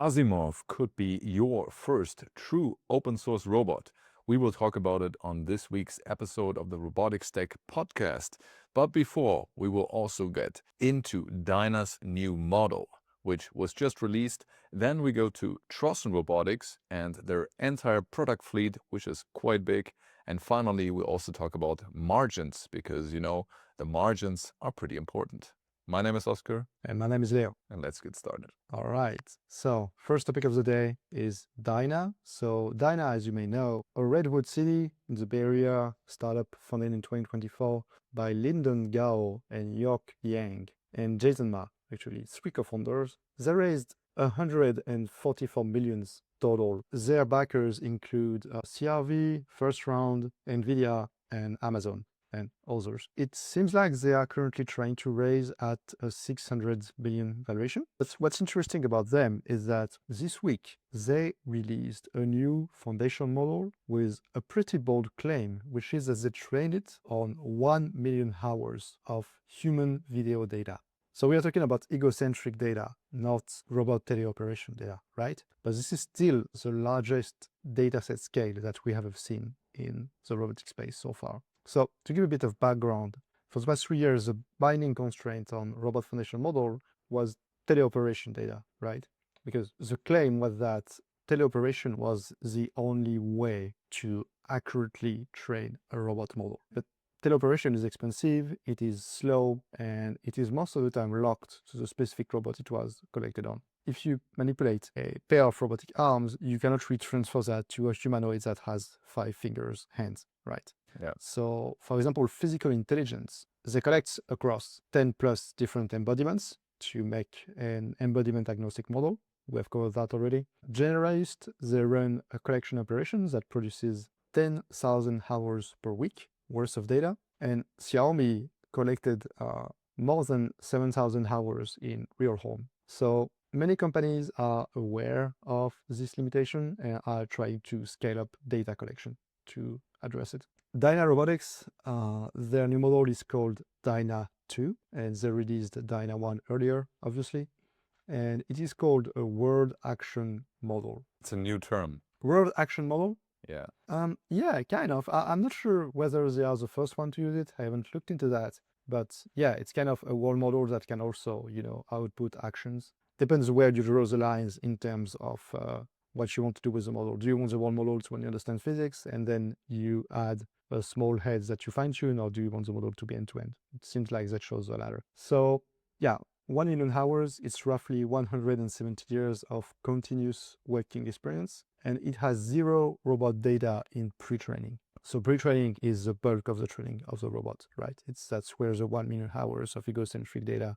Asimov could be your first true open source robot. We will talk about it on this week's episode of the Robotics Tech podcast. But before, we will also get into Dyna's new model, which was just released. Then we go to Trossen Robotics and their entire product fleet, which is quite big. And finally, we also talk about margins because, the margins are pretty important. My name is Oscar. And my name is Leo. And let's get started. All right. So first topic of the day is Dyna. So Dyna, as you may know, a Redwood City in the Bay Area startup founded in 2024 by Lyndon Gao and York Yang and Jason Ma, actually, three co-founders. They raised 144 million total. Their backers include CRV, First Round, NVIDIA, and Amazon, and others. It seems like they are currently trying to raise at a 600 billion valuation. But what's interesting about them is that this week they released a new foundation model with a pretty bold claim, which is that they trained it on 1 million hours of human video data. So we are talking about egocentric data, not robot teleoperation data, right? But this is still the largest dataset scale that we have seen in the robotic space so far. So to give a bit of background, for the past 3 years, the binding constraint on robot foundation model was teleoperation data, right? Because the claim was that teleoperation was the only way to accurately train a robot model. But teleoperation is expensive, it is slow, and it is most of the time locked to the specific robot it was collected on. If you manipulate a pair of robotic arms, you cannot retransfer that to a humanoid that has 5 fingers, hands, right? Yeah. So, for example, physical intelligence, they collect across 10 plus different embodiments to make an embodiment agnostic model. We have covered that already. Generalist, they run a collection operation that produces 10,000 hours per week worth of data. And Xiaomi collected more than 7,000 hours in real home. So many companies are aware of this limitation and are trying to scale up data collection to address it. Dyna Robotics, their new model is called Dyna 2, and they released Dyna 1 earlier, obviously. And it is called a World Action Model. It's a new term. World Action Model? Yeah. Yeah, kind of. I'm not sure whether they are the first one to use it. I haven't looked into that. But yeah, it's kind of a world model that can also, output actions. Depends where you draw the lines in terms of what you want to do with the model. Do you want the world model to only understand physics and then you add a small heads that you fine tune, or do you want the model to be end to end? It seems like that shows the latter. So yeah, 1 million hours, it's roughly 170 years of continuous working experience, and it has 0 robot data in pre-training. So pre-training is the bulk of the training of the robot, right? That's where the 1 million hours of egocentric data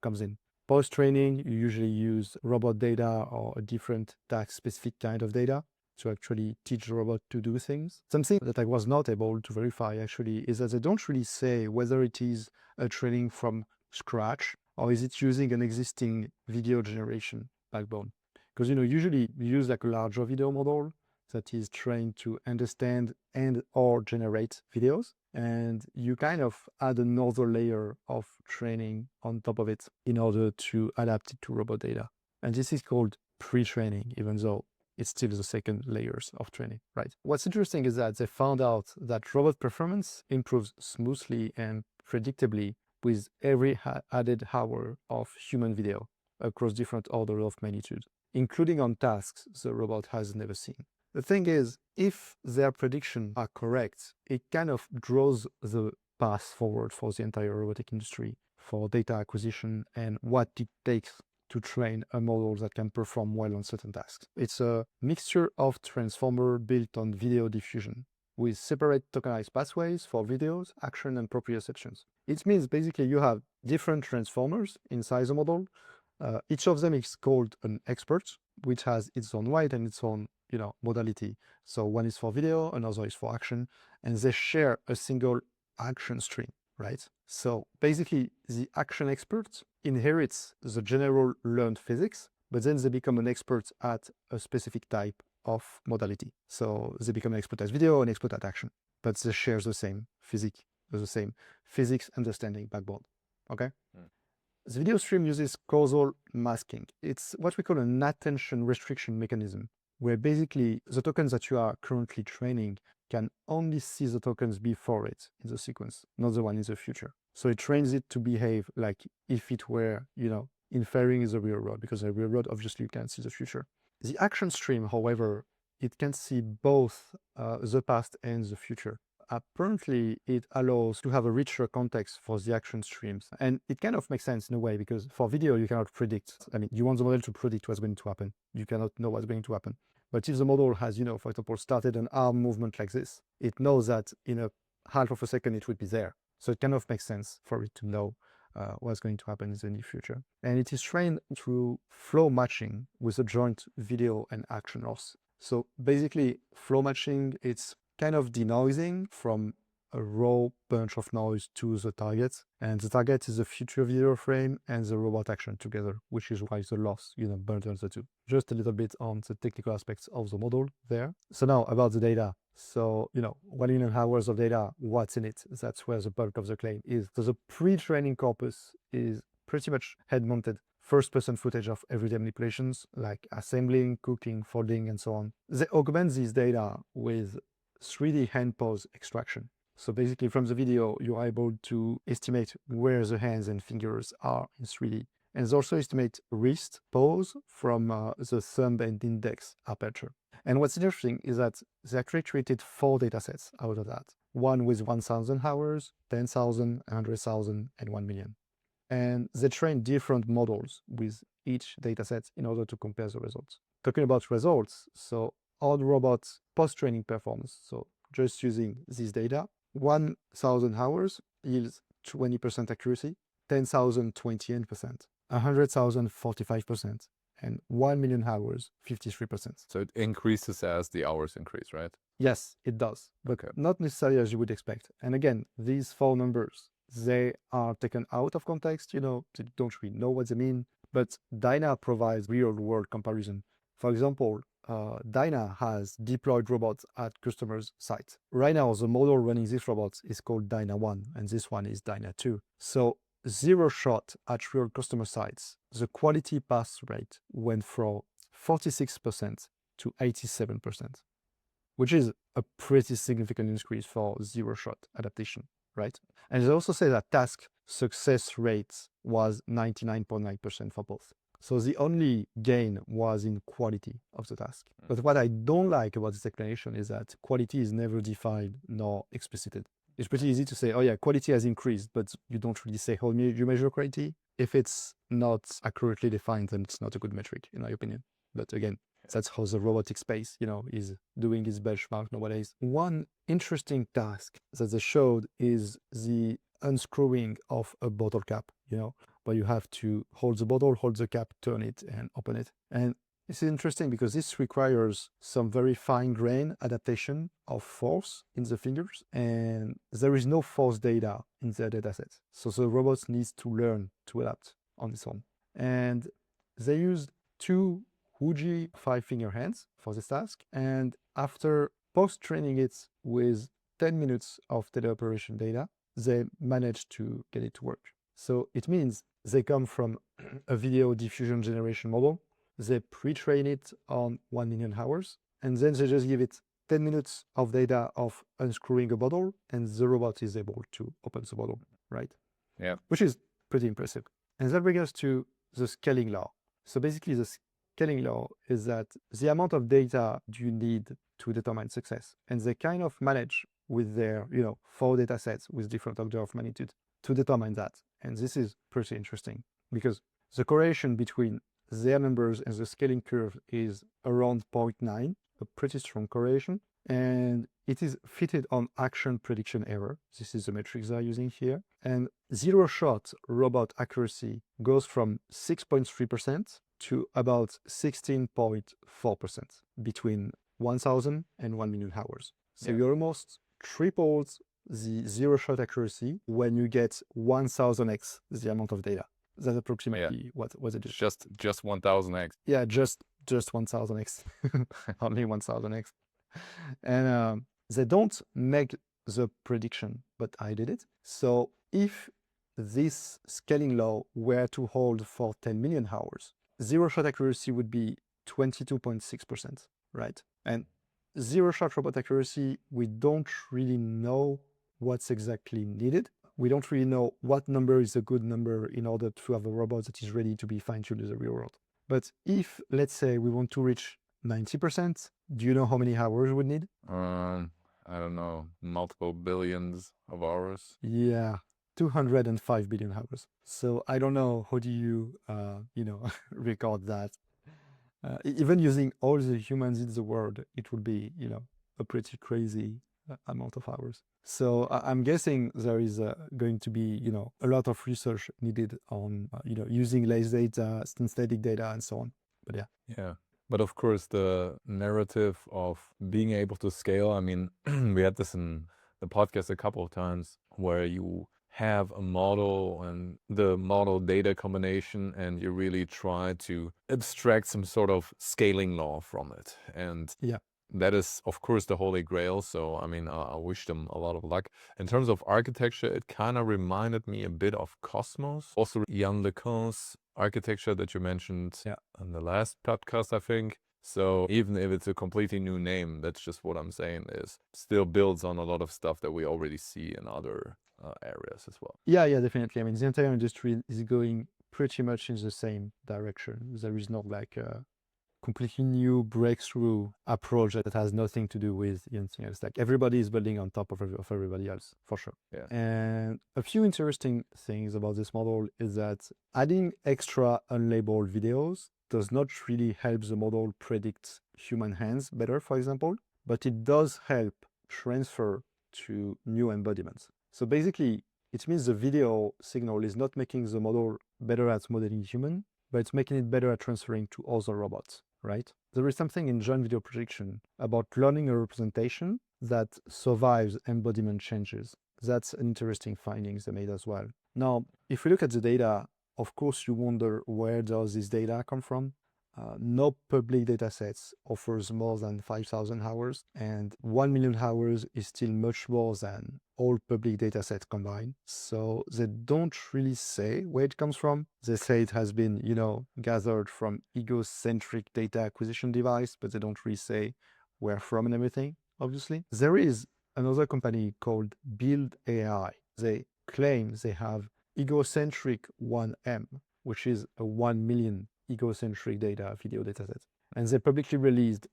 comes in. Post-training, you usually use robot data or a different task-specific kind of data to actually teach the robot to do things. Something that I was not able to verify actually is that they don't really say whether it is a training from scratch or is it using an existing video generation backbone. Because usually you use like a larger video model that is trained to understand and or generate videos, and you kind of add another layer of training on top of it in order to adapt it to robot data. And this is called pre-training, even though it's still the second layers of training, right? What's interesting is that they found out that robot performance improves smoothly and predictably with every added hour of human video across different orders of magnitude, including on tasks the robot has never seen. The thing is, if their predictions are correct, it kind of draws the path forward for the entire robotic industry for data acquisition and what it takes to train a model that can perform well on certain tasks. It's a mixture of transformer built on video diffusion with separate tokenized pathways for videos, action, and proprioceptions. It means basically you have different transformers inside the model. Each of them is called an expert, which has its own weight and its own modality. So one is for video, another is for action, and they share a single action stream, right? So basically the action expert inherits the general learned physics, but then they become an expert at a specific type of modality. So they become an expert at video, an expert at action, but they share the same physics understanding backbone. Okay? The video stream uses causal masking. It's what we call an attention restriction mechanism, where basically the tokens that you are currently training can only see the tokens before it in the sequence, not the one in the future. So it trains it to behave like if it were, inferring is the real world, because the real world obviously you can't see the future. The action stream, however, it can see both the past and the future. Apparently, it allows to have a richer context for the action streams. And it kind of makes sense in a way, because for video, you cannot predict. I mean, you want the model to predict what's going to happen. You cannot know what's going to happen. But if the model has, for example, started an arm movement like this, it knows that in a half of a second, it would be there. So it kind of makes sense for it to know what's going to happen in the near future. And it is trained through flow matching with a joint video and action loss. So basically, flow matching, it's kind of denoising from a raw bunch of noise to the target. And the target is the future video frame and the robot action together, which is why the loss, bundles the two. Just a little bit on the technical aspects of the model there. So now about the data. So, 1 million hours of data, what's in it? That's where the bulk of the claim is. So the pre-training corpus is pretty much head-mounted first-person footage of everyday manipulations, like assembling, cooking, folding, and so on. They augment these data with 3D hand pose extraction. So basically from the video, you're able to estimate where the hands and fingers are in 3D. And they also estimate wrist pose from the thumb and index aperture. And what's interesting is that they actually created 4 datasets out of that. One with 1,000 hours, 10,000, 100,000, and 1 million. And they trained different models with each dataset in order to compare the results. Talking about results, so all the robots post-training performance, so just using this data, 1,000 hours yields 20% accuracy, 10,000 28%, 100,000 45%, and 1 million hours 53%. So it increases as the hours increase, right? Yes, it does, but not necessarily as you would expect. And again, these 4 numbers, they are taken out of context, they don't really know what they mean, but Dyna provides real-world comparison. For example, Dyna has deployed robots at customers' sites. Right now, the model running these robots is called Dyna 1, and this one is Dyna 2. So 0 shot at real customer sites, the quality pass rate went from 46% to 87%, which is a pretty significant increase for 0 shot adaptation, right? And they also say that task success rate was 99.9% for both. So the only gain was in quality of the task. But what I don't like about this explanation is that quality is never defined nor explicited. It's pretty easy to say, oh yeah, quality has increased, but you don't really say how you measure quality. If it's not accurately defined, then it's not a good metric, in my opinion. But again, that's how the robotic space, is doing its benchmark nowadays. One interesting task that they showed is the unscrewing of a bottle cap, where you have to hold the bottle, hold the cap, turn it, and open it. And this is interesting because this requires some very fine-grained adaptation of force in the fingers, and there is no force data in their dataset. So the robots needs to learn to adapt on its own. And they used 2 Huji 5-finger hands for this task, and after post-training it with 10 minutes of teleoperation data, they managed to get it to work. So it means they come from a video diffusion generation model, they pre-train it on 1 million hours, and then they just give it 10 minutes of data of unscrewing a bottle, and the robot is able to open the bottle, right? Yeah. Which is pretty impressive. And that brings us to the scaling law. So basically the scaling law is that the amount of data you need to determine success, and they kind of manage with their 4 data sets with different order of magnitude to determine that. And this is pretty interesting because the correlation between their numbers and the scaling curve is around 0.9, a pretty strong correlation, and it is fitted on action prediction error. This is the metrics they're using here. And 0 shot robot accuracy goes from 6.3% to about 16.4% between 1,000 and 1 million hours. So you almost tripled the 0 shot accuracy when you get 1,000x the amount of data. That's approximately what it is. Just 1,000x. Yeah, just 1,000x, only 1,000x. And they don't make the prediction, but I did it. So if this scaling law were to hold for 10 million hours, zero-shot accuracy would be 22.6%, right? And zero-shot robot accuracy, we don't really know what's exactly needed. We don't really know what number is a good number in order to have a robot that is ready to be fine-tuned in the real world. But if, let's say, we want to reach 90%, do you know how many hours we would need? I don't know, multiple billions of hours. Yeah, 205 billion hours. So I don't know, how do you, record that? Even using all the humans in the world, it would be, a pretty crazy amount of hours. So I'm guessing there is going to be, a lot of research needed on, using lace data, synthetic data, and so on. But yeah. Yeah. But of course, the narrative of being able to scale, I mean, we had this in the podcast a couple of times where you have a model and the model data combination, and you really try to abstract some sort of scaling law from it. And yeah, that is, of course, the holy grail. So, I mean, I wish them a lot of luck. In terms of architecture, it kind of reminded me a bit of Cosmos. Also, Yann LeCun's architecture that you mentioned in the last podcast, I think. So even if it's a completely new name, that's just what I'm saying is still builds on a lot of stuff that we already see in other areas as well. Yeah, definitely. I mean, the entire industry is going pretty much in the same direction. There is not like a completely new breakthrough approach that has nothing to do with anything else. Like everybody is building on top of everybody else, for sure. Yeah. And a few interesting things about this model is that adding extra unlabeled videos does not really help the model predict human hands better, for example, but it does help transfer to new embodiments. So basically, it means the video signal is not making the model better at modeling human, but it's making it better at transferring to other robots, right? There is something in joint video prediction about learning a representation that survives embodiment changes. That's an interesting finding they made as well. Now, if we look at the data, of course, you wonder where does this data come from? No public datasets offers more than 5,000 hours, and 1 million hours is still much more than all public datasets combined. So they don't really say where it comes from. They say it has been, gathered from Egocentric data acquisition device, but they don't really say where from and everything, obviously. There is another company called Build AI. They claim they have Egocentric 1M, which is a 1 million egocentric data video dataset. And they publicly released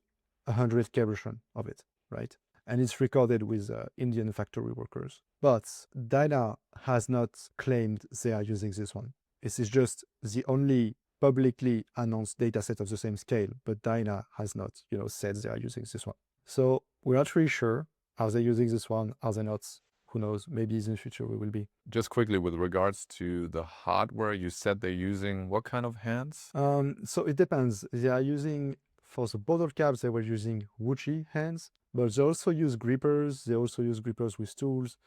100K version of it, right? And it's recorded with Indian factory workers. But Dyna has not claimed they are using this one. This is just the only publicly announced dataset of the same scale, but Dyna has not, said they are using this one. So we're not really sure. Are they using this one? Are they not? Who knows? Maybe in the future we will be. Just quickly, with regards to the hardware, you said they're using what kind of hands? So it depends. They are using, for the bottle caps, they were using Wuchi hands, but they also use grippers. They also use grippers with tools.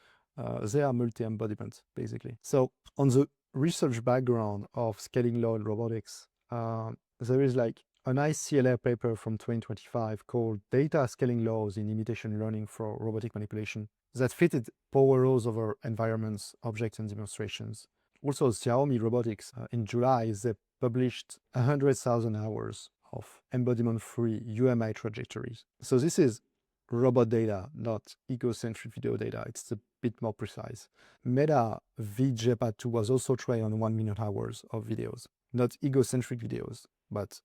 They are multi-embodiment, basically. So on the research background of scaling law in robotics, there is like a nice CLA paper from 2025 called Data Scaling Laws in Imitation Learning for Robotic Manipulation that fitted power laws over environments, objects, and demonstrations. Also, Xiaomi Robotics, in July, they published 100,000 hours of embodiment-free UMI trajectories. So this is robot data, not egocentric video data. It's a bit more precise. Meta VJPA2 was also trained on 1 million hours of videos, not egocentric videos, but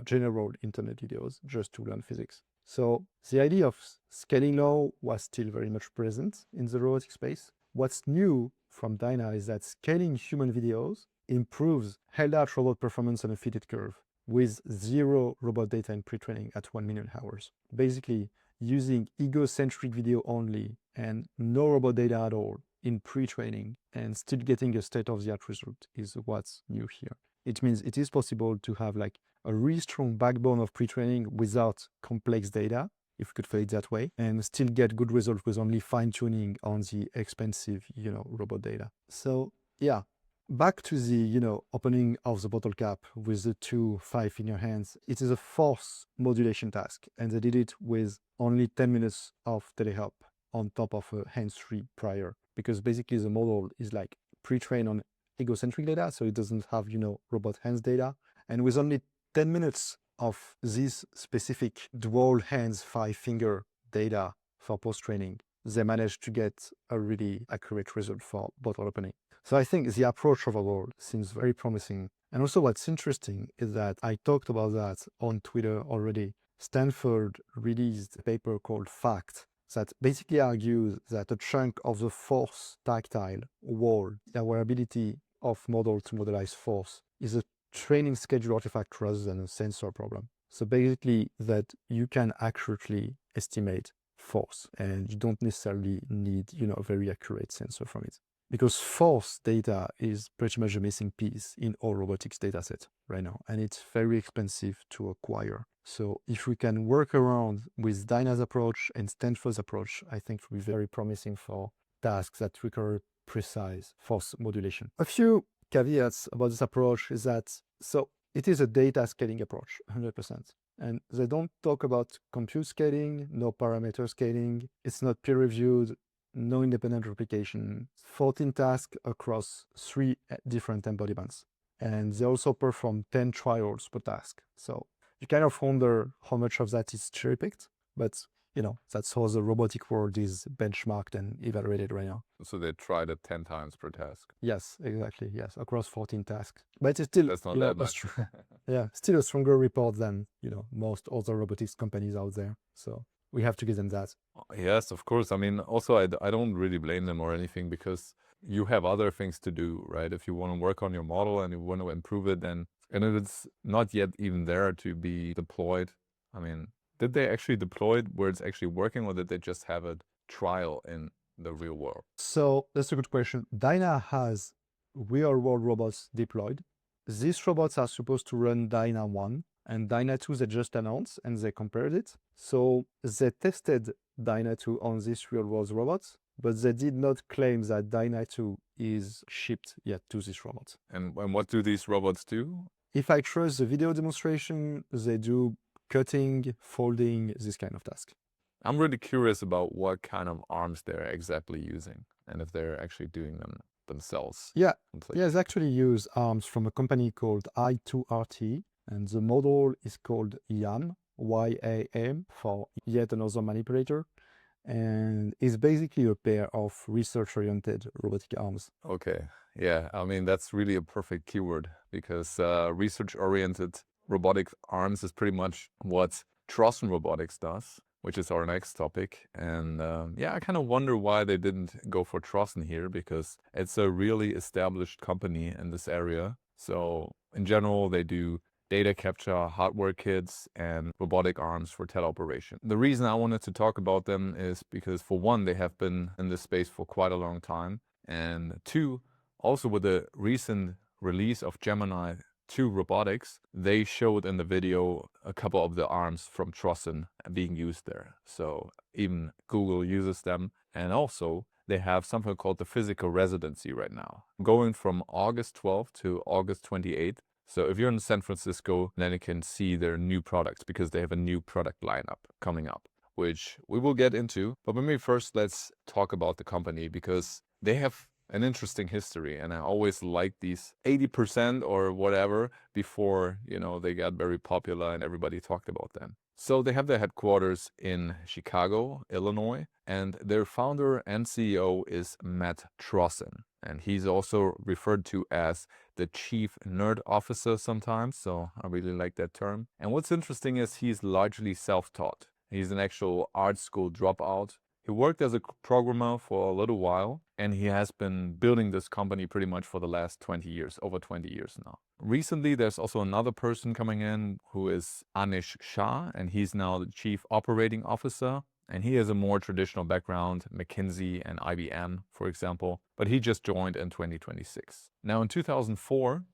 general internet videos just to learn physics. So the idea of scaling law was still very much present in the robotic space. What's new from Dyna is that scaling human videos improves held-out robot performance on a fitted curve with zero robot data in pre-training at 1 million hours. Basically, using egocentric video only and no robot data at all in pre-training and still getting a state-of-the-art result is what's new here. It means it is possible to have like a really strong backbone of pre-training without complex data, if we could say it that way, and still get good results with only fine-tuning on the expensive, robot data. So yeah, back to the, opening of the bottle cap with the 2 5 in your hands. It is a force modulation task, and they did it with only 10 minutes of telehelp on top of a hands-free prior, because basically the model is like pre-trained on egocentric data, so it doesn't have, robot hands data. And with only 10 minutes of this specific dual hands, 5-finger data for post-training, they managed to get a really accurate result for bottle opening. So I think the approach overall seems very promising. And also what's interesting is that I talked about that on Twitter already. Stanford released a paper called FACT that basically argues that a chunk of the force tactile wall, our ability of model to modelize force, is a training schedule artifact rather than a sensor problem. So basically that you can accurately estimate force and you don't necessarily need, a very accurate sensor from it. Because force data is pretty much a missing piece in all robotics data set right now, and it's very expensive to acquire. So if we can work around with Dyna's approach and Stanford's approach, I think it will be very promising for tasks that require precise force modulation. A few caveats about this approach is that, so it is a data scaling approach, 100%. And they don't talk about compute scaling, no parameter scaling. It's not peer-reviewed, no independent replication, 14 tasks across 3 different embodiments. And they also perform 10 trials per task. So you kind of wonder how much of that is cherry-picked, but that's how the robotic world is benchmarked and evaluated right now. So they tried it 10 times per task. Yes, exactly. Yes, across 14 tasks. But it's still, That's not that much. still a stronger report than, most other robotics companies out there. So we have to give them that. Yes, of course. I mean, also, I don't really blame them or anything because you have other things to do, right? If you want to work on your model and you want to improve it, and if it's not yet even there to be deployed, I mean, did they actually deploy it where it's actually working, or did they just have a trial in the real world? So that's a good question. Dyna has real-world robots deployed. These robots are supposed to run Dyna 1, and Dyna 2 they just announced, and they compared it. So they tested Dyna 2 on these real-world robots, but they did not claim that Dyna 2 is shipped yet to these robots. And what do these robots do? If I trust the video demonstration, they do cutting, folding, this kind of task. I'm really curious about what kind of arms they're exactly using and if they're actually doing them themselves. Yeah, completely. they actually use arms from a company called I2RT, and the model is called YAM, YAM, for yet another manipulator, and is basically a pair of research-oriented robotic arms. Okay, yeah, I mean, that's really a perfect keyword because research-oriented robotic arms is pretty much what Trossen Robotics does, which is our next topic. And yeah, I kind of wonder why they didn't go for Trossen here because it's a really established company in this area. So in general, they do data capture, hardware kits, and robotic arms for teleoperation. The reason I wanted to talk about them is because, for one, they have been in this space for quite a long time. And two, also with the recent release of Gemini 2 robotics, they showed in the video a couple of the arms from Trossen being used there. So even Google uses them. And also they have something called the physical residency right now, going from August 12th to August 28th. So if you're in San Francisco, then you can see their new products because they have a new product lineup coming up, which we will get into. But maybe first let's talk about the company because they have an interesting history, and I always liked these 80% or whatever before, they got very popular and everybody talked about them. So they have their headquarters in Chicago, Illinois, and their founder and CEO is Matt Trossen. And he's also referred to as the chief nerd officer sometimes, so I really like that term. And what's interesting is he's largely self-taught. He's an actual art school dropout. He worked as a programmer for a little while, and he has been building this company pretty much for the last 20 years, over 20 years now. Recently, there's also another person coming in who is Anish Shah, and he's now the chief operating officer. And he has a more traditional background, McKinsey and IBM, for example, but he just joined in 2026. Now, in 2004,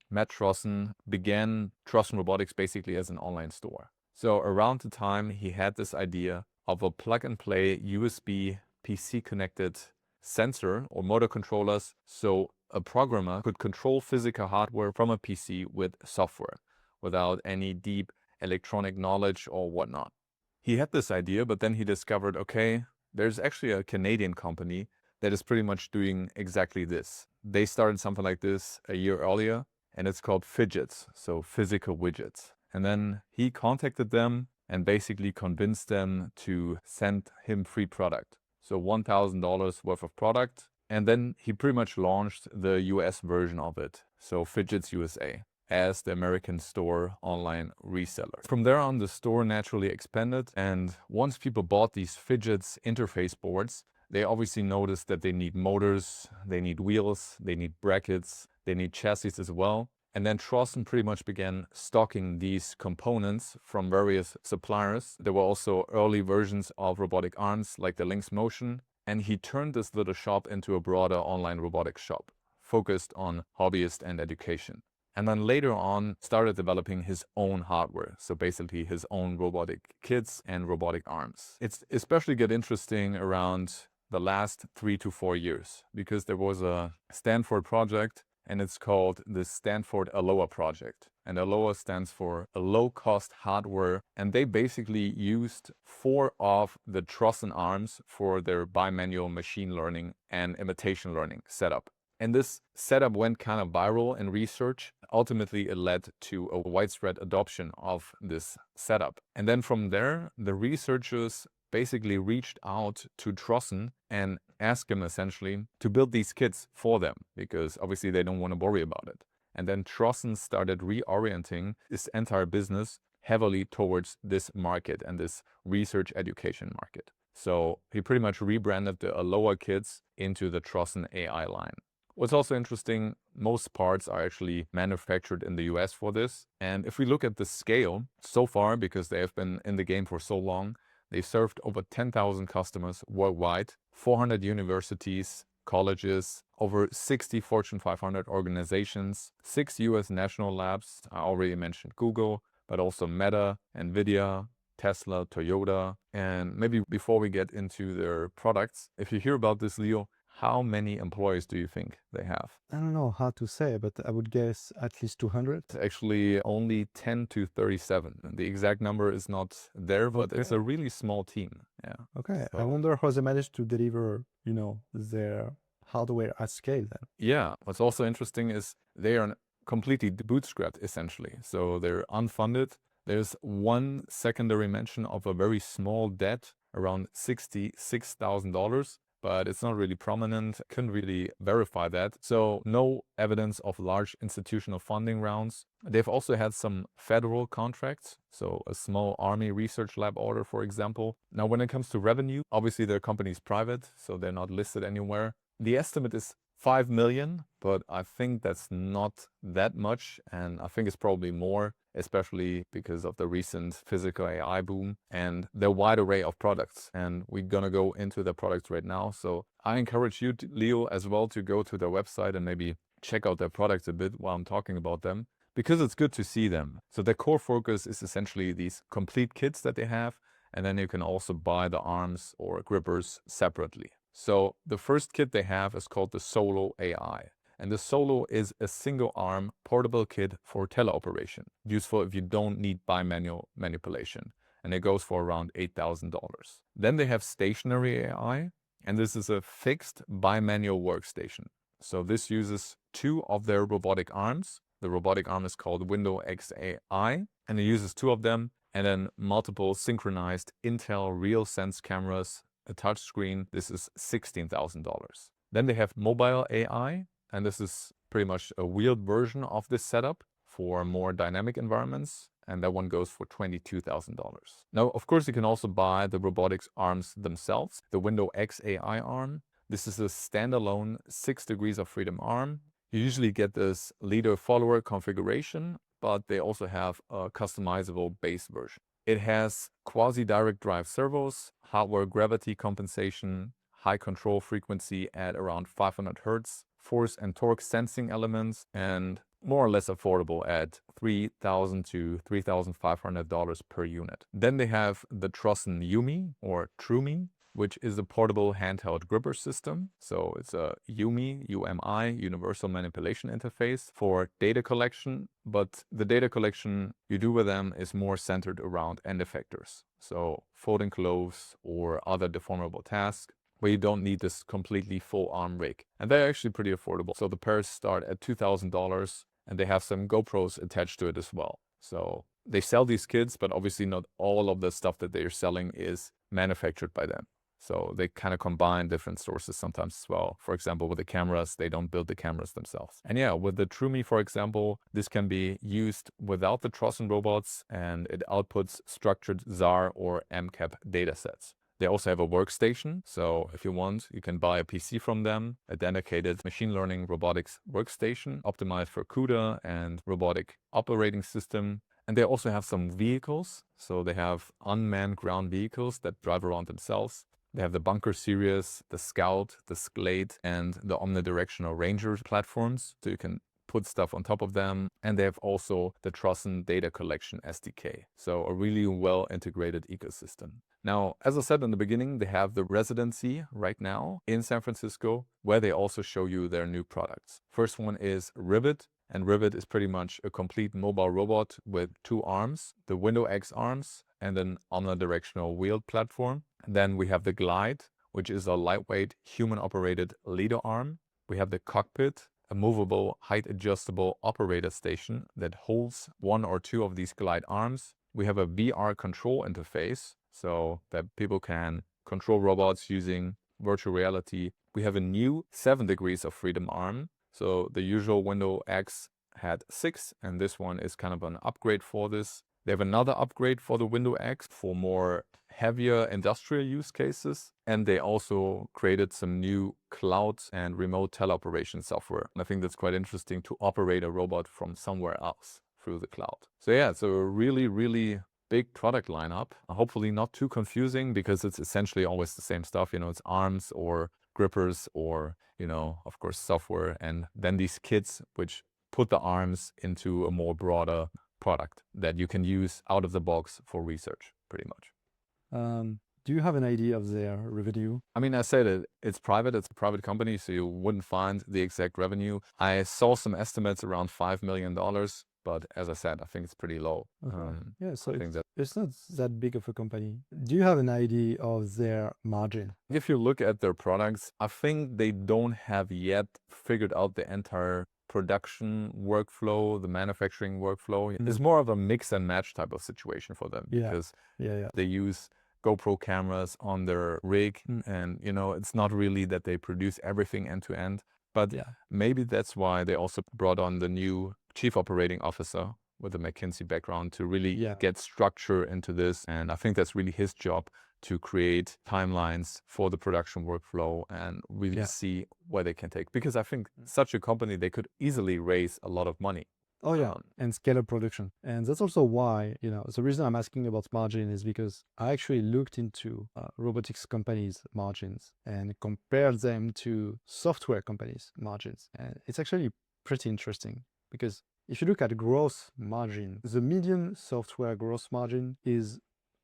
Matt Trossen began Trossen Robotics basically as an online store. So around the time he had this idea of a plug-and-play USB PC-connected sensor or motor controllers, so a programmer could control physical hardware from a PC with software without any deep electronic knowledge or whatnot. He had this idea, but then he discovered, okay, there's actually a Canadian company that is pretty much doing exactly this. They started something like this a year earlier, and it's called Fidgets, so physical widgets. And then he contacted them and basically convinced them to send him free product. So $1,000 worth of product. And then he pretty much launched the US version of it, so Fidgets USA, as the American store online reseller. From there on, the store naturally expanded, and once people bought these Fidgets interface boards, they obviously noticed that they need motors, they need wheels, they need brackets, they need chassis as well. And then Trossen pretty much began stocking these components from various suppliers. There were also early versions of robotic arms like the Lynx Motion, and he turned this little shop into a broader online robotics shop focused on hobbyists and education. And then later on started developing his own hardware. So basically his own robotic kits and robotic arms. It's especially get interesting around the last 3 to 4 years, because there was a Stanford project, and it's called the Stanford Aloha project. And Aloha stands for a low-cost hardware, and they basically used 4 of the Trossen arms for their bimanual machine learning and imitation learning setup. And this setup went kind of viral in research. Ultimately, it led to a widespread adoption of this setup. And then from there, the researchers basically reached out to Trossen and asked him essentially to build these kits for them, because obviously they don't want to worry about it. And then Trossen started reorienting his entire business heavily towards this market and this research education market. So he pretty much rebranded the Aloha kits into the Trossen AI line. What's also interesting, most parts are actually manufactured in the US for this. And if we look at the scale so far, because they have been in the game for so long, they served over 10,000 customers worldwide, 400 universities, colleges, over 60 Fortune 500 organizations, 6 US national labs. I already mentioned Google, but also Meta, Nvidia, Tesla, Toyota. And maybe before we get into their products, if you hear about this, Leo, how many employees do you think they have? I don't know how to say, but I would guess at least 200. It's actually only 10 to 37. The exact number is not there, but it's a really small team. Yeah. Okay, I So, wonder how they managed to deliver, their hardware at scale then. yeah, what's also interesting is they are completely bootstrapped essentially. So they're unfunded. There's one secondary mention of a very small debt, around $66,000. But it's not really prominent. Couldn't really verify that. So no evidence of large institutional funding rounds. They've also had some federal contracts, so a small Army research lab order, for example. Now, when it comes to revenue, obviously their company is private, so they're not listed anywhere. The estimate is 5 million, but I think that's not that much, and I think it's probably more, especially because of the recent physical AI boom and the wide array of products. And we're gonna go into the products right now. So I encourage you, Leo, as well, to go to their website and maybe check out their products a bit while I'm talking about them, because it's good to see them. So their core focus is essentially these complete kits that they have, and then you can also buy the arms or grippers separately. So the first kit they have is called the Solo AI. And the Solo is a single arm portable kit for teleoperation, useful if you don't need bimanual manipulation. And it goes for around $8,000. Then they have stationary AI, and this is a fixed bimanual workstation. So this uses 2 of their robotic arms. The robotic arm is called Window XAI, and it uses 2 of them, and then multiple synchronized Intel RealSense cameras, a touchscreen. This is $16,000. Then they have mobile AI, and this is pretty much a wheeled version of this setup for more dynamic environments, and that one goes for $22,000. Now, of course, you can also buy the robotics arms themselves. The Window XAI arm, this is a standalone 6 degrees of freedom arm. You usually get this leader-follower configuration, but they also have a customizable base version. It has quasi-direct drive servos, hardware gravity compensation, high control frequency at around 500 Hertz, force and torque sensing elements, and more or less affordable at $3,000 to $3,500 per unit. Then they have the Trossen Yumi or Trumi, which is a portable handheld gripper system. So it's a UMI, Universal Manipulation Interface, for data collection, but the data collection you do with them is more centered around end effectors. So folding clothes or other deformable tasks. where you don't need this completely full arm rig. And they're actually pretty affordable. So the pairs start at $2,000 and they have some GoPros attached to it as well. So they sell these kits, but obviously not all of the stuff that they're selling is manufactured by them. So they kind of combine different sources sometimes as well. For example, with the cameras, they don't build the cameras themselves. And yeah, with the TrueMe, for example, this can be used without the Trossen robots, and it outputs structured ZAR or MCAP datasets. They also have a workstation, so if you want, you can buy a PC from them, a dedicated machine learning robotics workstation optimized for CUDA and robotic operating system. And they also have some vehicles, so they have unmanned ground vehicles that drive around themselves. They have the Bunker series, the Scout, the Sklade, and the omnidirectional Ranger platforms, so you can put stuff on top of them. And they have also the Trossen Data Collection SDK, so a really well integrated ecosystem. Now, as I said in the beginning, they have the residency right now in San Francisco, where they also show you their new products. First one is Rivet. And Rivet is pretty much a complete mobile robot with 2 arms, the Window X arms, and an omnidirectional wheeled platform. And then we have the Glide, which is a lightweight human-operated leader arm. We have the Cockpit, a movable, height-adjustable operator station that holds 1 or 2 of these Glide arms. We have a VR control interface, so that people can control robots using virtual reality. We have a new 7 degrees of freedom arm. So the usual Window X had 6, and this one is kind of an upgrade for this. They have another upgrade for the Window X for more heavier industrial use cases. And they also created some new cloud and remote teleoperation software. And I think that's quite interesting to operate a robot from somewhere else through the cloud. So yeah, it's a really, really big product lineup. Hopefully not too confusing, because it's essentially always the same stuff. You know, it's arms or grippers or, you know, of course, software, and then these kits which put the arms into a more broader product that you can use out of the box for research, pretty much. Do you have an idea of their revenue? I mean, I said it's private, it's a private company, so you wouldn't find the exact revenue. I saw some estimates around $5 million, but as I said, I think it's pretty low. Okay. Yeah, so I think that it's not that big of a company. Do you have an idea of their margin? if you look at their products, I think they don't have yet figured out the entire production workflow, the manufacturing workflow. It's more of a mix and match type of situation for them, Yeah. because Yeah. they use GoPro cameras on their rig, and you know, it's not really that they produce everything end to end. But Yeah. maybe that's why they also brought on the new chief operating officer with a McKinsey background to really Yeah. get structure into this. And I think that's really his job, to create timelines for the production workflow and really Yeah. see where they can take. Because I think such a company, they could easily raise a lot of money. Oh yeah, and scale up production. And that's also why, you know, the reason I'm asking about margin is because I actually looked into robotics companies' margins and compared them to software companies' margins. And it's actually pretty interesting, because if you look at gross margin, the median software gross margin is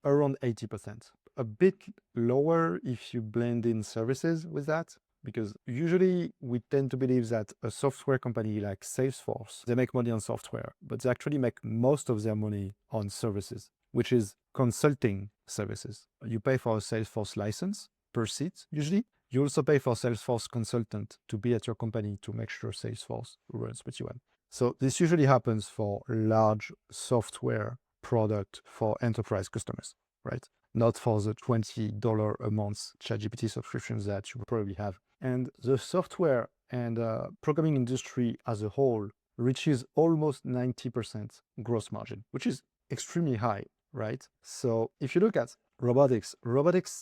around 80%. A bit lower if you blend in services with that, because usually we tend to believe that a software company like Salesforce, they make money on software, but they actually make most of their money on services, which is consulting services. You pay for a Salesforce license per seat, usually. You also pay for a Salesforce consultant to be at your company to make sure Salesforce runs pretty well. So this usually happens for large software product for enterprise customers, right? Not for the $20 a month ChatGPT subscriptions that you probably have. And the software and programming industry as a whole reaches almost 90% gross margin, which is extremely high, right? So if you look at robotics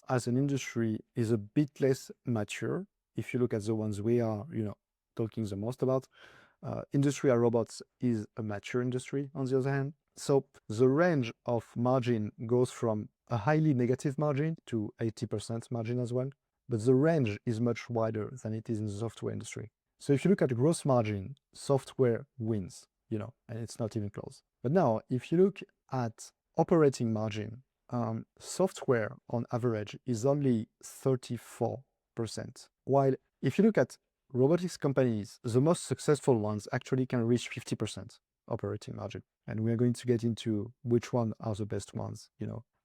as an industry is a bit less mature. If you look at the ones we are, you know, talking the most about, industrial robots is a mature industry on the other hand. So the range of margin goes from a highly negative margin to 80% margin as well. But the range is much wider than it is in the software industry. So if you look at gross margin, software wins, you know, and it's not even close. But now, if you look at operating margin, software on average is only 34%. While if you look at robotics companies, the most successful ones actually can reach 50% operating margin. And we are going to get into which one are the best ones,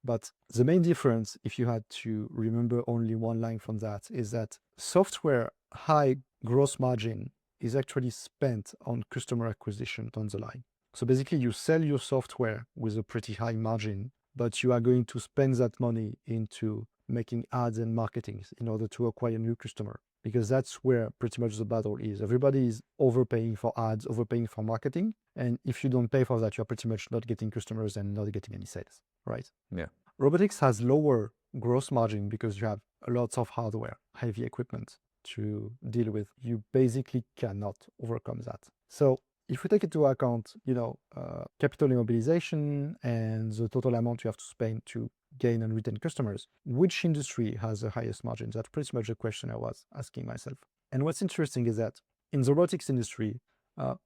But the main difference, if you had to remember only one line from that, is that software high gross margin is actually spent on customer acquisition down the line. So basically, you sell your software with a pretty high margin, but you are going to spend that money into making ads and marketing in order to acquire new customer, because that's where pretty much the battle is. Everybody is overpaying for ads, overpaying for marketing. And if you don't pay for that, you're pretty much not getting customers and not getting any sales, right? Yeah. Robotics has lower gross margin because you have lots of hardware, heavy equipment to deal with. You basically cannot overcome that. So if we take into account, capital immobilization and the total amount you have to spend to gain and retain customers, which industry has the highest margins? That's pretty much the question I was asking myself. And what's interesting is that in the robotics industry,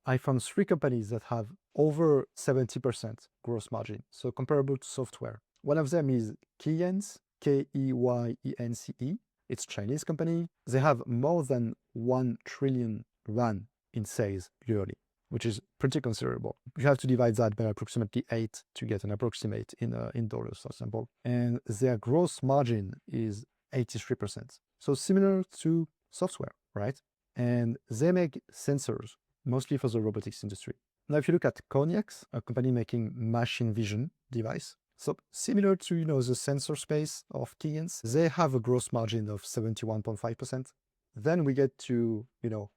I found 3 companies that have over 70% gross margin, so comparable to software. One of them is Keyence, Keynce. It's a Chinese company. They have more than 1 trillion yuan in sales yearly, which is pretty considerable. You have to divide that by approximately 8 to get an approximate in dollars, for example. And their gross margin is 83%. So similar to software, right? And they make sensors, mostly for the robotics industry. Now, if you look at Cognax, a company making machine vision device, so similar to, the sensor space of Keyence, they have a gross margin of 71.5%. Then we get to,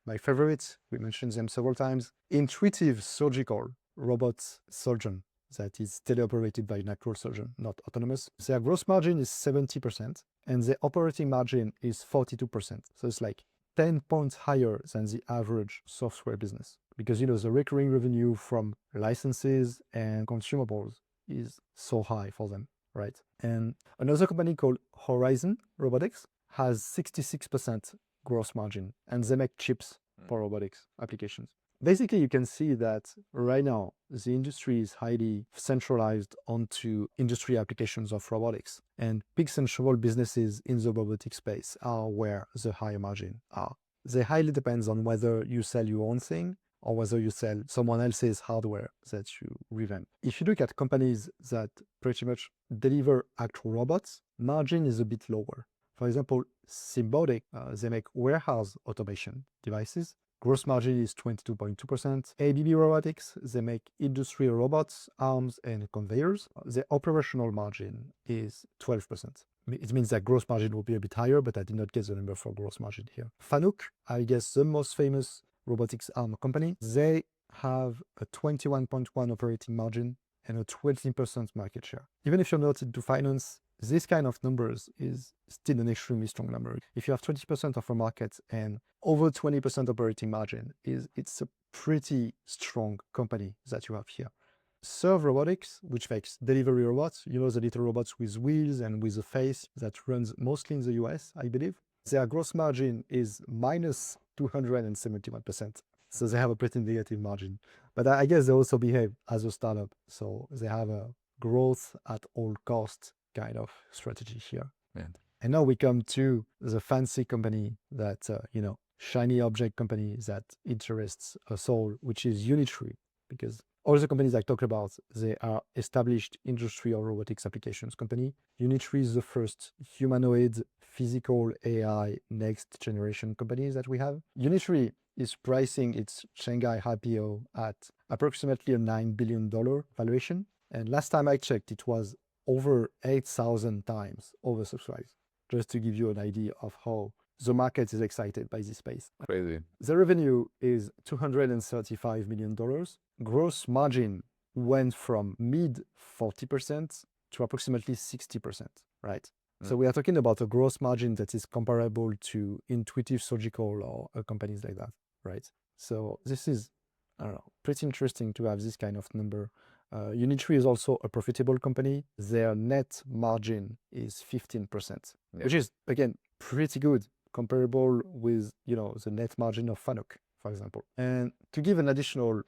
my favorite, we mentioned them several times, intuitive surgical robot surgeon that is teleoperated by natural surgeon, not autonomous. Their gross margin is 70% and the operating margin is 42%. So it's like 10 points higher than the average software business because, the recurring revenue from licenses and consumables is so high for them, right? And another company called Horizon Robotics has 66% gross margin, and they make chips for robotics applications. Basically, you can see that right now, the industry is highly centralized onto industry applications of robotics, and big central businesses in the robotics space are where the higher margin are. They highly depends on whether you sell your own thing or whether you sell someone else's hardware that you revamp. If you look at companies that pretty much deliver actual robots, margin is a bit lower. For example, Symbiotic, they make warehouse automation devices. Gross margin is 22.2%. ABB Robotics, they make industrial robots, arms, and conveyors. The operational margin is 12%. It means that gross margin will be a bit higher, but I did not get the number for gross margin here. Fanuc, I guess the most famous robotics arm company, they have a 21.1 operating margin and a 20% market share. Even if you're not into finance, this kind of numbers is still an extremely strong number. If you have 20% of a market and over 20% operating margin, it's a pretty strong company that you have here. Serve Robotics, which makes delivery robots, the little robots with wheels and with a face that runs mostly in the US, I believe. Their gross margin is minus 271%. So they have a pretty negative margin. But I guess they also behave as a startup. So they have a growth at all costs kind of strategy here. Yeah. And now we come to the fancy company that, shiny object company that interests us all, which is Unitree. Because all the companies I talked about, they are established industrial robotics applications company. Unitree is the first humanoid physical AI next generation company that we have. Unitree is pricing its Shanghai IPO at approximately a $9 billion valuation. And last time I checked, it was over 8,000 times oversubscribed, just to give you an idea of how the market is excited by this space. Crazy. The revenue is $235 million. Gross margin went from mid 40% to approximately 60%, right? So we are talking about a gross margin that is comparable to Intuitive Surgical or companies like that, right? So this is, pretty interesting to have this kind of number. Unitree is also a profitable company. Their net margin is 15%, which is, again, pretty good, comparable with, the net margin of Fanuc, for example. And to give an additional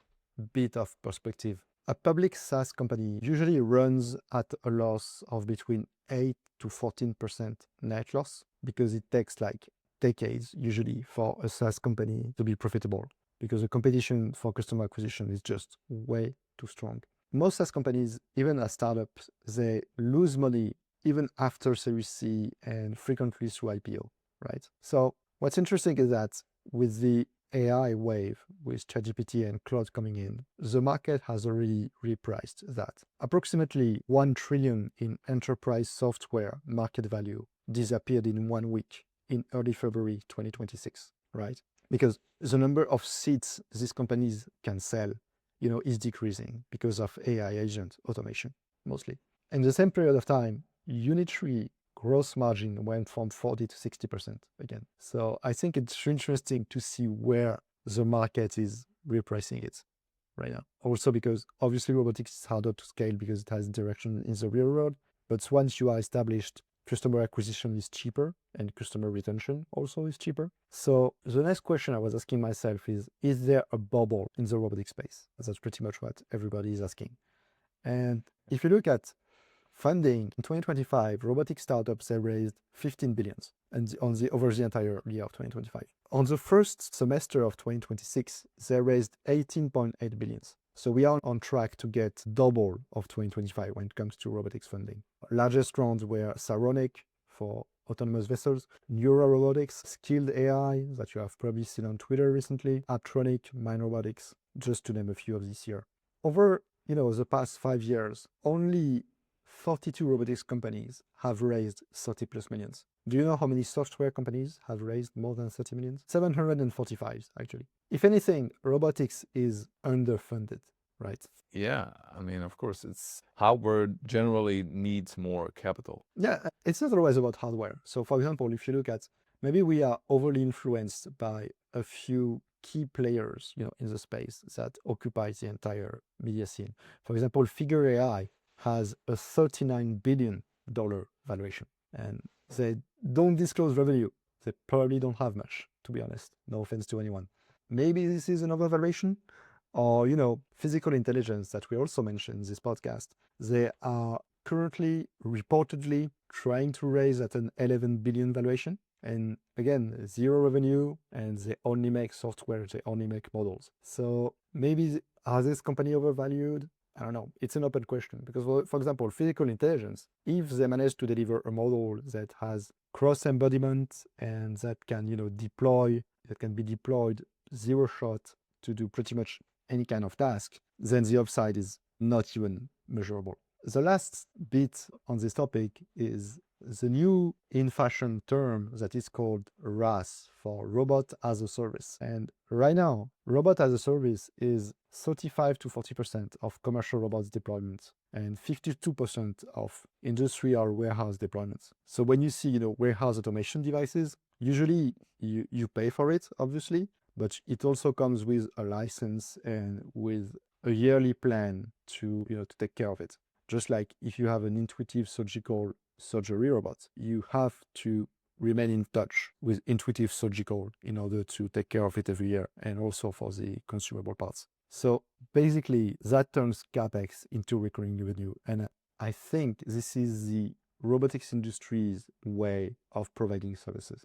bit of perspective, a public SaaS company usually runs at a loss of between 8 to 14% net loss because it takes like decades usually for a SaaS company to be profitable. because the competition for customer acquisition is just way too strong. Most SaaS companies, even as startups, they lose money even after Series C and frequently through IPO, right? So what's interesting is that with the AI wave, with ChatGPT and cloud coming in, the market has already repriced that. Approximately 1 trillion in enterprise software market value disappeared in 1 week in early February 2026, right? Because the number of seats these companies can sell, is decreasing because of AI agent automation, mostly. In the same period of time, unitary gross margin went from 40 to 60% again. So I think it's interesting to see where the market is repricing it right now. Also because obviously robotics is harder to scale because it has interaction in the real world. But once you are established, customer acquisition is cheaper and customer retention also is cheaper. So the next question I was asking myself is there a bubble in the robotic space? That's pretty much what everybody is asking. And if you look at funding in 2025, robotic startups have raised 15 billions and over the entire year of 2025. On the first semester of 2026, they raised 18.8 billions. So we are on track to get double of 2025 when it comes to robotics funding. Largest rounds were Saronic for autonomous vessels, Neura Robotics, Skilled AI that you have probably seen on Twitter recently, Aptronic, Mind Robotics, just to name a few of this year. Over the past 5 years, only 42 robotics companies have raised 30 plus millions. Do you know how many software companies have raised more than 30 millions? 745, actually. If anything, robotics is underfunded, right? Yeah, I mean, of course, it's hardware generally needs more capital. Yeah, it's not always about hardware. So for example, if you look at, maybe we are overly influenced by a few key players, in the space that occupy the entire media scene. For example, Figure AI has a $39 billion valuation and they don't disclose revenue. They probably don't have much, to be honest. No offense to anyone. Maybe this is another valuation, or, physical intelligence that we also mentioned in this podcast. They are currently reportedly trying to raise at an 11 billion valuation. And again, zero revenue, and they only make software, they only make models. So maybe are this company overvalued? I don't know. It's an open question because, for example, physical intelligence, if they manage to deliver a model that has cross embodiment and that can, that can be deployed zero shot to do pretty much any kind of task, then the upside is not even measurable. The last bit on this topic is the new in fashion term that is called RaaS, for Robot as a Service. And right now, Robot as a Service is 35 to 40% of commercial robots deployments and 52% of industrial warehouse deployments. So when you see, warehouse automation devices, usually you pay for it, obviously, but it also comes with a license and with a yearly plan to take care of it. Just like if you have an intuitive surgical surgery robot, you have to remain in touch with intuitive surgical in order to take care of it every year, and also for the consumable parts. So basically that turns CapEx into recurring revenue. And I think this is the robotics industry's way of providing services.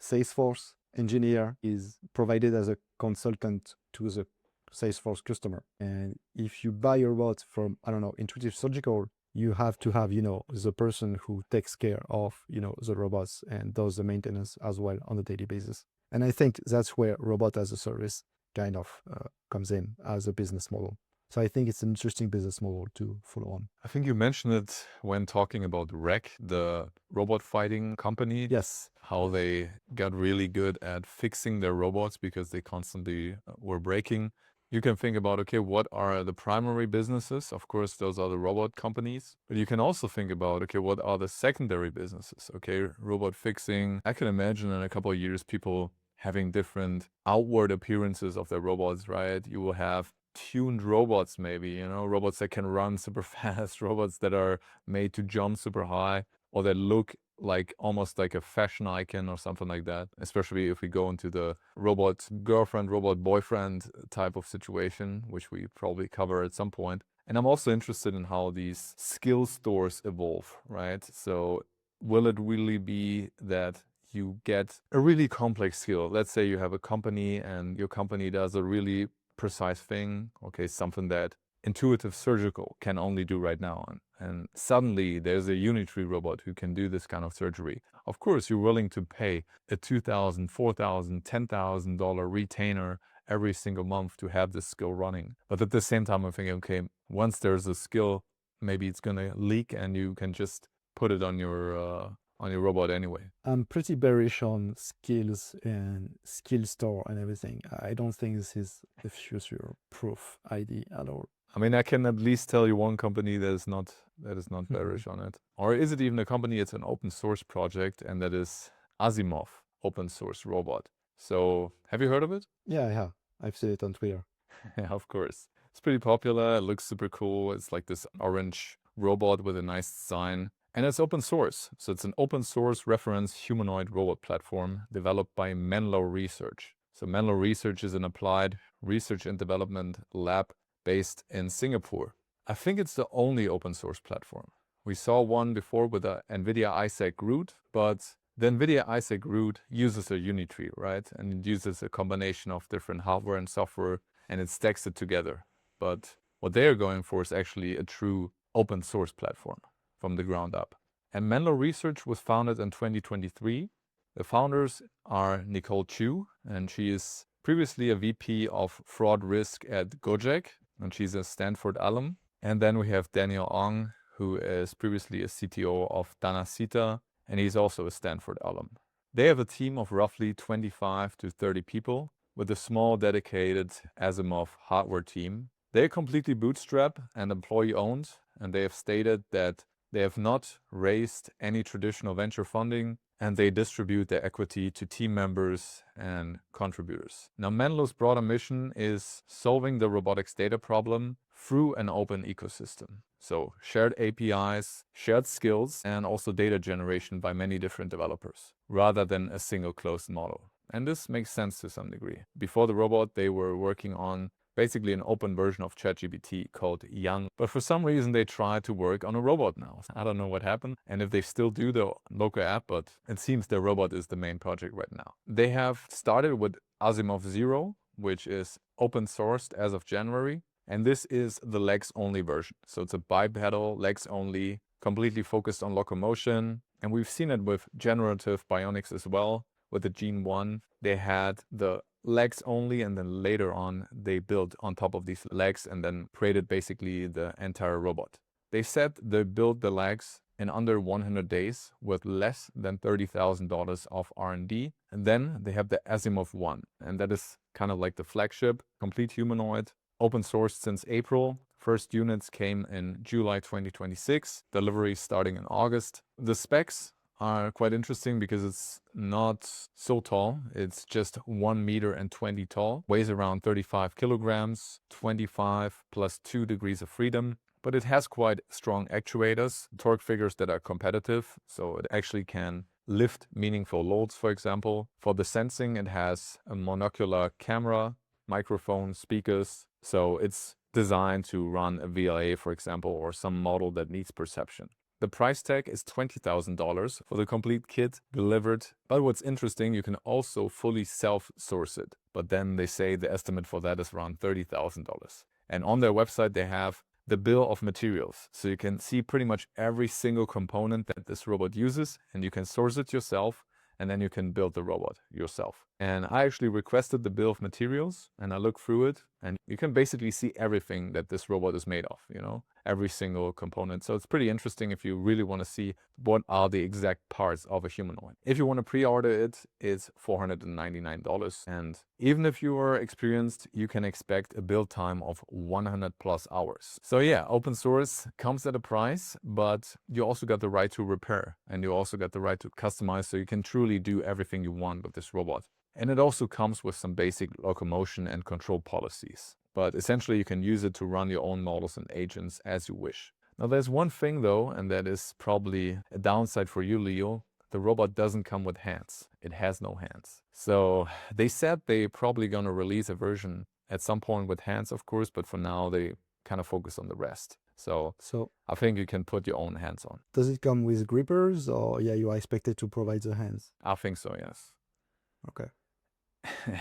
Salesforce engineer is provided as a consultant to the Salesforce customer. And if you buy a robot from, I don't know, Intuitive Surgical, you have to have, the person who takes care of, the robots and does the maintenance as well on a daily basis. And I think that's where robot as a service kind of comes in as a business model. So I think it's an interesting business model to follow on. I think you mentioned it when talking about REC, the robot fighting company. Yes. How they got really good at fixing their robots because they constantly were breaking. You can think about, okay, what are the primary businesses? Of course, those are the robot companies. But you can also think about, okay, what are the secondary businesses? Okay, robot fixing. I can imagine in a couple of years, people having different outward appearances of their robots, right? You will have tuned robots, maybe, robots that can run super fast, robots that are made to jump super high, or that look like almost like a fashion icon or something like that, especially if we go into the robot girlfriend, robot boyfriend type of situation, which we probably cover at some point. And I'm also interested in how these skill stores evolve, right? So will it really be that you get a really complex skill. Let's say you have a company and your company does a really precise thing, okay, something that intuitive surgical can only do right now. And suddenly there's a unitary robot who can do this kind of surgery. Of course, you're willing to pay a $2,000, $4,000, $10,000 retainer every single month to have this skill running. But at the same time, I'm thinking, okay, once there's a skill, maybe it's going to leak and you can just put it on your robot anyway. I'm pretty bearish on skills and skill store and everything. I don't think this is a future-proof idea at all. I mean, I can at least tell you one company that is not bearish on it. Or is it even a company? It's an open source project, and that is Asimov, open source robot. So have you heard of it? Yeah, I've seen it on Twitter. Yeah, of course. It's pretty popular. It looks super cool. It's like this orange robot with a nice design. And it's open source. So it's an open source reference humanoid robot platform developed by Menlo Research. So Menlo Research is an applied research and development lab based in Singapore. I think it's the only open source platform. We saw one before with the NVIDIA Isaac root, but the NVIDIA Isaac root uses a Unitree, right? And it uses a combination of different hardware and software, and it stacks it together. But what they are going for is actually a true open source platform from the ground up. And Menlo Research was founded in 2023. The founders are Nicole Chu, and she is previously a VP of fraud risk at Gojek, and she's a Stanford alum. And then we have Daniel Ong, who is previously a CTO of Dyna, and he's also a Stanford alum. They have a team of roughly 25 to 30 people with a small dedicated Asimov hardware team. They are completely bootstrap and employee owned, and they have stated that they have not raised any traditional venture funding, and they distribute their equity to team members and contributors. Now, Menlo's broader mission is solving the robotics data problem through an open ecosystem. So shared APIs, shared skills, and also data generation by many different developers, rather than a single closed model. And this makes sense to some degree. Before the robot, they were working on basically an open version of ChatGPT called Yang. But for some reason, they tried to work on a robot now. I don't know what happened and if they still do the local app, but it seems their robot is the main project right now. They have started with Asimov Zero, which is open sourced as of January. And this is the legs only version. So it's a bipedal, legs only, completely focused on locomotion. And we've seen it with generative bionics as well. With the Gene 1, they had the legs only, and then later on they built on top of these legs and then created basically the entire robot. They said they built the legs in under 100 days with less than $30,000 of R&D. And then they have the Asimov 1, and that is kind of like the flagship, complete humanoid, open source since April. First units came in July 2026, delivery starting in August. The specs are quite interesting because it's not so tall. It's just 1 meter and 20 tall, weighs around 35 kilograms, 25 plus 2 degrees of freedom. But it has quite strong actuators, torque figures that are competitive, so it actually can lift meaningful loads, for example. For the sensing, it has a monocular camera, microphone, speakers, so it's designed to run a VLA, for example, or some model that needs perception. The price tag is $20,000 for the complete kit delivered. But what's interesting, you can also fully self-source it. But then they say the estimate for that is around $30,000. And on their website, they have the bill of materials. So you can see pretty much every single component that this robot uses, and you can source it yourself, and then you can build the robot yourself. And I actually requested the bill of materials, and I looked through it, and you can basically see everything that this robot is made of, you know, every single component. So it's pretty interesting if you really want to see what are the exact parts of a humanoid. If you want to pre-order it, it's $499. And even if you are experienced, you can expect a build time of 100 plus hours. So yeah, open source comes at a price, but you also got the right to repair, and you also got the right to customize, so you can truly do everything you want with this robot. And it also comes with some basic locomotion and control policies. But essentially, you can use it to run your own models and agents as you wish. Now, there's one thing though, and that is probably a downside for you, Leo. The robot doesn't come with hands. It has no hands. So they said they're probably going to release a version at some point with hands, of course, but for now, they kind of focus on the rest. So So I think you can put your own hands on. does it come with grippers, or yeah, you are expected to provide the hands? I think so, yes. Okay.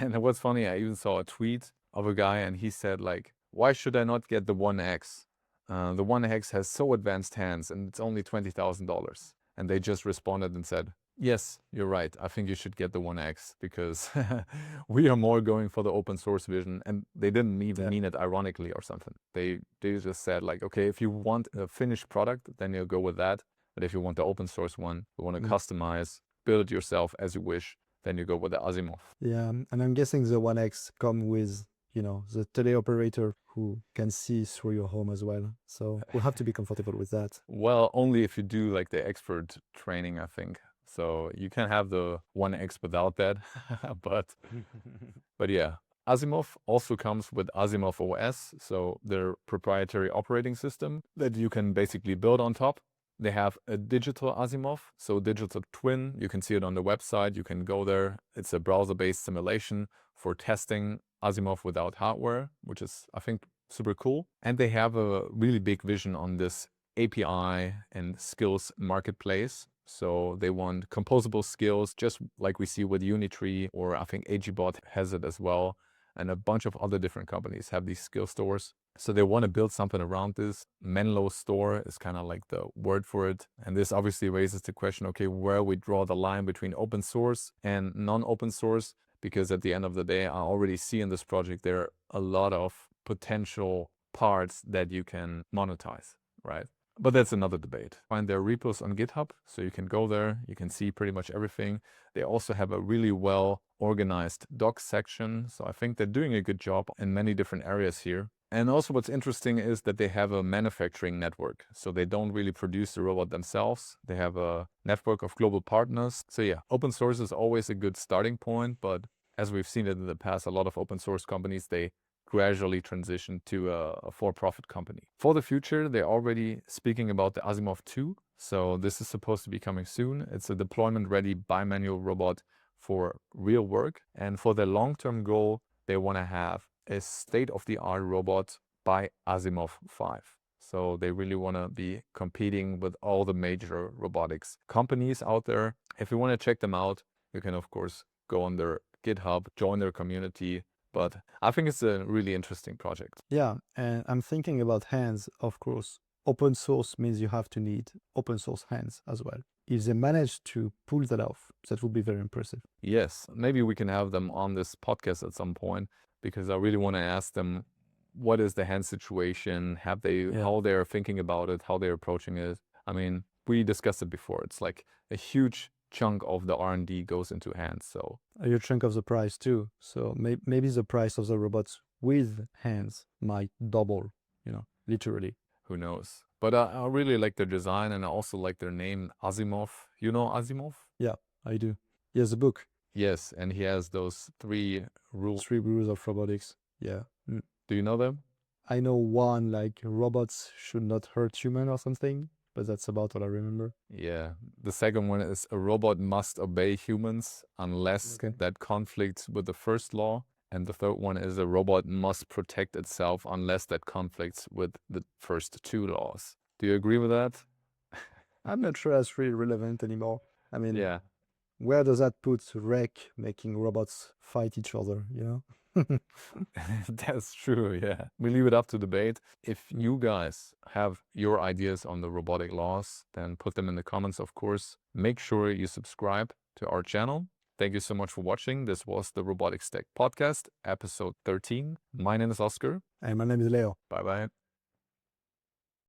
And what's funny, I even saw a tweet of a guy and he said like, why should I not get the 1X? The 1X has so advanced hands and it's only $20,000. And they just responded and said, yes, you're right. I think you should get the 1X because we are more going for the open source vision. And they didn't even mean it ironically or something. They just said like, okay, if you want a finished product, then you'll go with that. But if you want the open source one, you want to customize, build it yourself as you wish, then you go with the Asimov. Yeah, and I'm guessing the 1X come with, the teleoperator who can see through your home as well. So we'll have to be comfortable with that. Well, only if you do like the expert training, I think. So you can have the 1X without that, but yeah. Asimov also comes with Asimov OS, so their proprietary operating system that you can basically build on top. They have a digital Asimov, so digital twin. You can see it on the website. You can go there. It's a browser-based simulation for testing Asimov without hardware, which is, I think, super cool. And they have a really big vision on this API and skills marketplace. So they want composable skills, just like we see with Unitree, or I think AGBot has it as well. And a bunch of other different companies have these skill stores. So they want to build something around this. Menlo store is kind of like the word for it. And this obviously raises the question, okay, where we draw the line between open source and non-open source, because at the end of the day, I already see in this project, there are a lot of potential parts that you can monetize, right? But that's another debate. Find their repos on GitHub, so you can go there, you can see pretty much everything. They also have a really well organized docs section, so I think they're doing a good job in many different areas here. And also what's interesting is that they have a manufacturing network. So they don't really produce the robot themselves. They have a network of global partners. So yeah, open source is always a good starting point, but as we've seen it in the past, a lot of open source companies, they gradually transition to a for-profit company. For the future, they're already speaking about the Asimov 2. So this is supposed to be coming soon. It's a deployment-ready bimanual robot for real work. And for their long-term goal, they want to have a state-of-the-art robot by Asimov 5. So they really want to be competing with all the major robotics companies out there. If you want to check them out, you can, of course, go on their GitHub, join their community. But I think it's a really interesting project. Yeah, and I'm thinking about hands, of course. Open source means you have to need open source hands as well. If they manage to pull that off, that would be very impressive. Yes, maybe we can have them on this podcast at some point, because I really want to ask them, what is the hand situation? How they're thinking about it, how they're approaching it. I mean, we discussed it before. It's like a huge chunk of the R&D goes into hands. So a huge chunk of the price too. So maybe the price of the robots with hands might double, literally. Who knows? But I really like their design, and I also like their name, Asimov. You know Asimov? Yeah, I do. He has a book. Yes, and he has those 3 rules. 3 rules of robotics. Yeah. Do you know them? I know one, like robots should not hurt human or something, but that's about what I remember. Yeah. The second one is a robot must obey humans unless that conflicts with the first law. And the third one is a robot must protect itself unless that conflicts with the first 2 laws. Do you agree with that? I'm not sure that's really relevant anymore. I mean, Yeah. where does that put Rec making robots fight each other, That's true, yeah. We leave it up to debate. If you guys have your ideas on the robotic laws, then put them in the comments, of course. Make sure you subscribe to our channel. Thank you so much for watching. This was the Robotics Tech Podcast, episode 13. My name is Oscar. And my name is Leo. Bye-bye.